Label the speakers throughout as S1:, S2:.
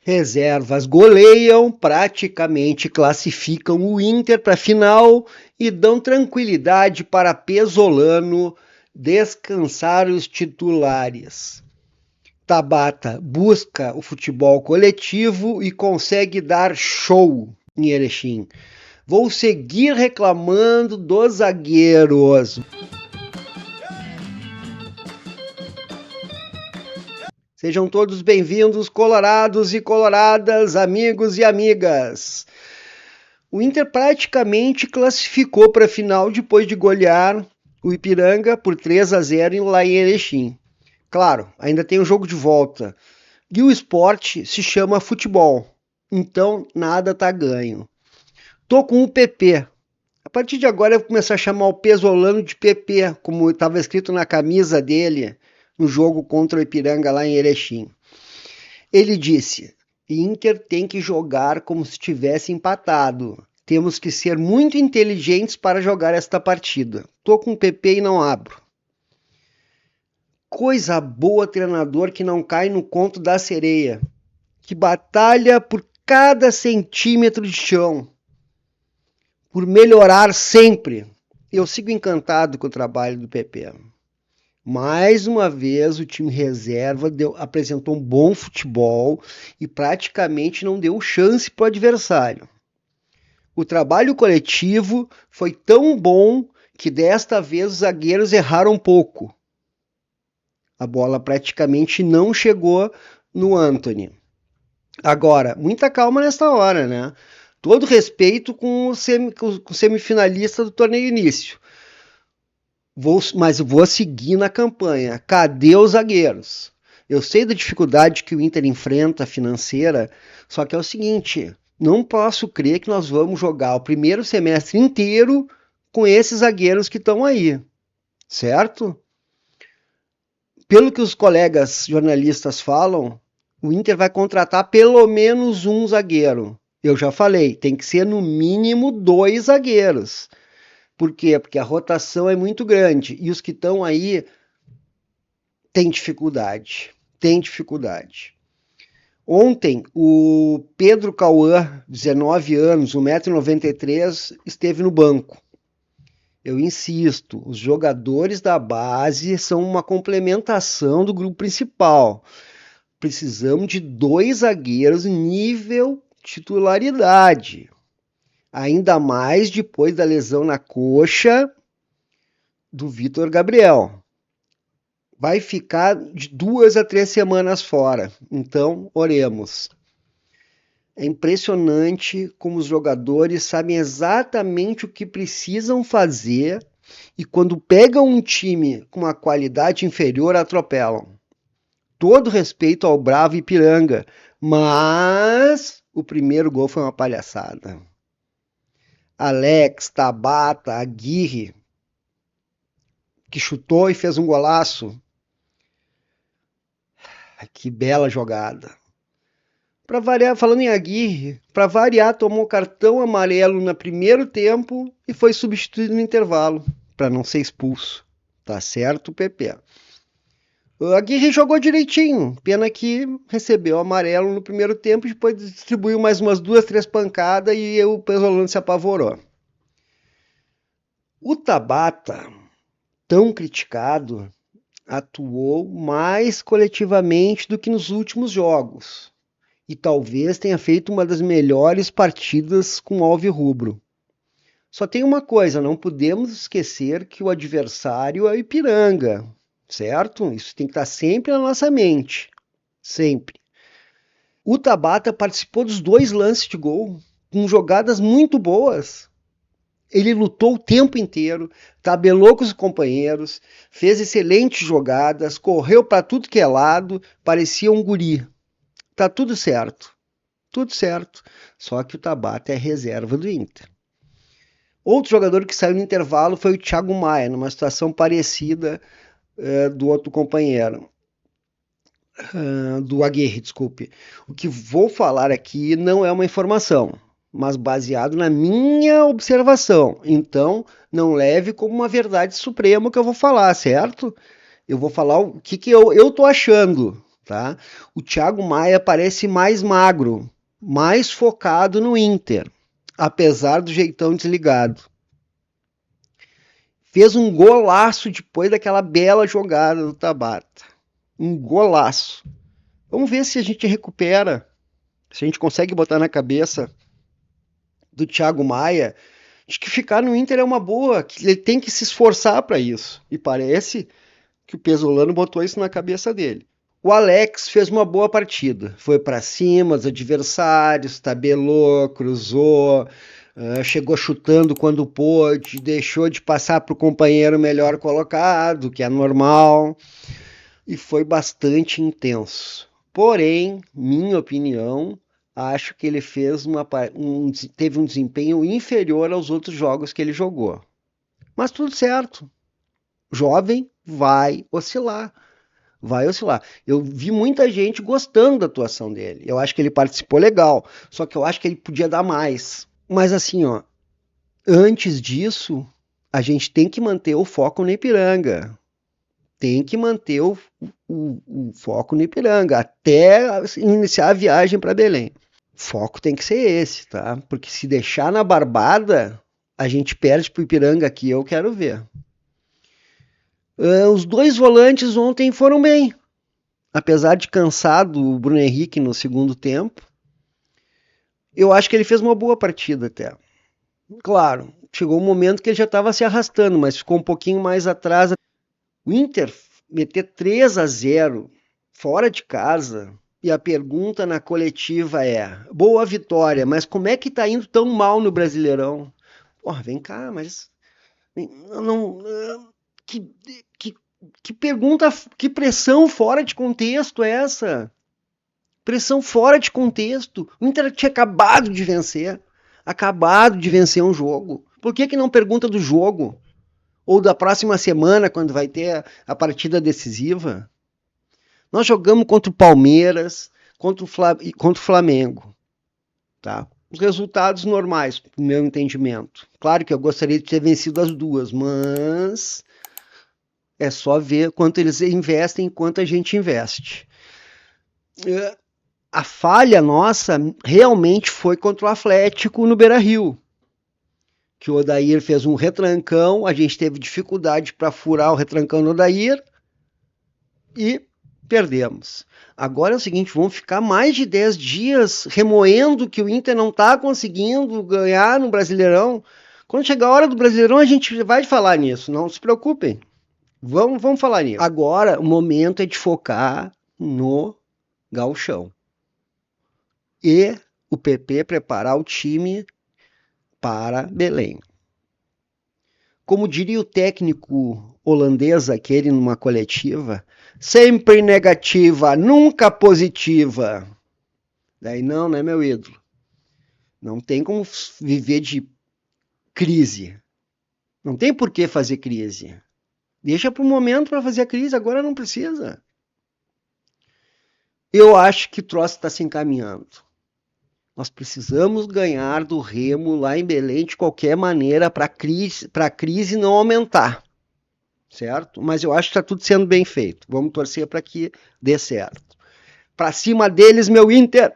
S1: Reservas goleiam, praticamente classificam o Inter para a final e dão tranquilidade para Pesolano descansar os titulares. Tabata busca o futebol coletivo e consegue dar show em Erechim. Vou seguir reclamando dos zagueiros. Sejam todos bem-vindos, colorados e coloradas, amigos e amigas. O Inter praticamente classificou para a final depois de golear o Ipiranga por 3-0 lá em Erechim. Claro, ainda tem o jogo de volta. E o esporte se chama futebol, então nada tá ganho. Tô com o PP. A partir de agora eu vou começar a chamar o Pesolano de PP, como estava escrito na camisa dele no jogo contra o Ipiranga lá em Erechim. Ele disse: Inter tem que jogar como se tivesse empatado. Temos que ser muito inteligentes para jogar esta partida. Tô com o PP e não abro. Coisa boa, treinador que não cai no conto da sereia, que batalha por cada centímetro de chão, por melhorar sempre. Eu sigo encantado com o trabalho do PP. Mais uma vez o time reserva apresentou um bom futebol e praticamente não deu chance para o adversário. O trabalho coletivo foi tão bom que desta vez os zagueiros erraram pouco. A bola praticamente não chegou no Antony. Agora, muita calma nesta hora, né? Todo respeito com o semifinalista do torneio início. Mas vou seguir na campanha. Cadê os zagueiros? Eu sei da dificuldade que o Inter enfrenta financeira, só que é o seguinte, não posso crer que nós vamos jogar o primeiro semestre inteiro com esses zagueiros que estão aí, certo? Pelo que os colegas jornalistas falam, o Inter vai contratar pelo menos um zagueiro. Eu já falei, tem que ser no mínimo 2 zagueiros. Por quê? Porque a rotação é muito grande e os que estão aí têm dificuldade. Ontem, o Pedro Cauã, 19 anos, 1,93 m, esteve no banco. Eu insisto, os jogadores da base são uma complementação do grupo principal. Precisamos de 2 zagueiros nível titularidade. Ainda mais depois da lesão na coxa do Vitor Gabriel. Vai ficar de 2 a 3 semanas fora. Então, oremos. É impressionante como os jogadores sabem exatamente o que precisam fazer e quando pegam um time com uma qualidade inferior, atropelam. Todo respeito ao bravo Ipiranga, mas o primeiro gol foi uma palhaçada. Alex, Tabata, Aguirre, que chutou e fez um golaço. Que bela jogada. Para variar, falando em Aguirre, para variar, tomou cartão amarelo no primeiro tempo e foi substituído no intervalo, para não ser expulso. Tá certo, PP. O Aguirre jogou direitinho, pena que recebeu amarelo no primeiro tempo e depois distribuiu mais umas 2, 3 pancadas e o Pesolano se apavorou. O Tabata, tão criticado, atuou mais coletivamente do que nos últimos jogos e talvez tenha feito uma das melhores partidas com o alvirrubro. Só tem uma coisa, não podemos esquecer que o adversário é o Ipiranga, certo? Isso tem que estar sempre na nossa mente, sempre. O Tabata participou dos 2 lances de gol, com jogadas muito boas. Ele lutou o tempo inteiro, tabelou com os companheiros, fez excelentes jogadas, correu para tudo que é lado, parecia um guri. Tá tudo certo. Só que o Tabata é reserva do Inter. Outro jogador que saiu no intervalo foi o Thiago Maia, numa situação parecida do outro companheiro. Do Aguirre, desculpe. O que vou falar aqui não é uma informação, mas baseado na minha observação. Então, não leve como uma verdade suprema que eu vou falar, certo? Eu vou falar o que eu tô achando. tá? O Thiago Maia parece mais magro, mais focado no Inter, apesar do jeitão desligado. Fez um golaço depois daquela bela jogada do Tabata. Um golaço. Vamos ver se a gente recupera, se a gente consegue botar na cabeça do Thiago Maia de que ficar no Inter é uma boa, que ele tem que se esforçar para isso. E parece que o Pesolano botou isso na cabeça dele. O Alex fez uma boa partida. Foi para cima dos adversários, tabelou, cruzou, chegou chutando quando pôde, deixou de passar para o companheiro melhor colocado, que é normal, e foi bastante intenso. Porém, minha opinião, acho que ele teve um desempenho inferior aos outros jogos que ele jogou. Mas tudo certo. Jovem vai oscilar. Vai oscilar. Eu vi muita gente gostando da atuação dele. Eu acho que ele participou legal. Só que eu acho que ele podia dar mais. Mas assim, ó, antes disso, a gente tem que manter o foco no Ipiranga. Tem que manter o foco no Ipiranga até iniciar a viagem para Belém. Foco tem que ser esse, tá? Porque se deixar na barbada, a gente perde pro Ipiranga aqui, eu quero ver. Os dois volantes ontem foram bem. Apesar de cansado o Bruno Henrique no segundo tempo, eu acho que ele fez uma boa partida até. Claro, chegou um momento que ele já estava se arrastando, mas ficou um pouquinho mais atrás. O Inter meter 3-0 fora de casa, e a pergunta na coletiva é: boa vitória, mas como é que tá indo tão mal no Brasileirão? Porra, vem cá, mas não, que pergunta, que pressão fora de contexto é essa? Pressão fora de contexto. O Inter tinha acabado de vencer um jogo. Por que não pergunta do jogo? Ou da próxima semana, quando vai ter a partida decisiva? Nós jogamos contra o Palmeiras, contra o Flamengo. Tá? Os resultados normais, no meu entendimento. Claro que eu gostaria de ter vencido as duas, mas é só ver quanto eles investem e quanto a gente investe. A falha nossa realmente foi contra o Atlético no Beira-Rio. Que o Odair fez um retrancão, a gente teve dificuldade para furar o retrancão do Odair e perdemos. Agora é o seguinte, vamos ficar mais de 10 dias remoendo que o Inter não está conseguindo ganhar no Brasileirão. Quando chegar a hora do Brasileirão, a gente vai falar nisso, não se preocupem. Vamos falar nisso. Agora, o momento é de focar no Gauchão. E o PP preparar o time para Belém. Como diria o técnico holandês, aquele numa coletiva, sempre negativa, nunca positiva. Daí não, né, meu ídolo? Não tem como viver de crise. Não tem por que fazer crise. Deixa para o momento para fazer a crise, agora não precisa. Eu acho que o troço está se encaminhando. Nós precisamos ganhar do Remo lá em Belém de qualquer maneira para a crise não aumentar. Certo? Mas eu acho que está tudo sendo bem feito. Vamos torcer para que dê certo. Para cima deles, meu Inter!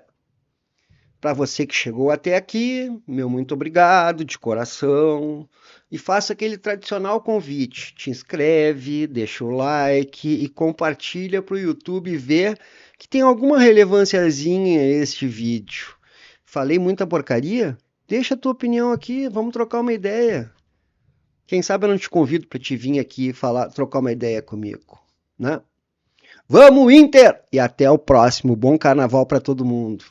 S1: Para você que chegou até aqui, meu muito obrigado, de coração. E faça aquele tradicional convite. Te inscreve, deixa o like e compartilha para o YouTube ver que tem alguma relevânciazinha este vídeo. Falei muita porcaria? Deixa a tua opinião aqui, vamos trocar uma ideia. Quem sabe eu não te convido para te vir aqui trocar uma ideia comigo, né? Vamos, Inter! E até o próximo. Bom carnaval para todo mundo.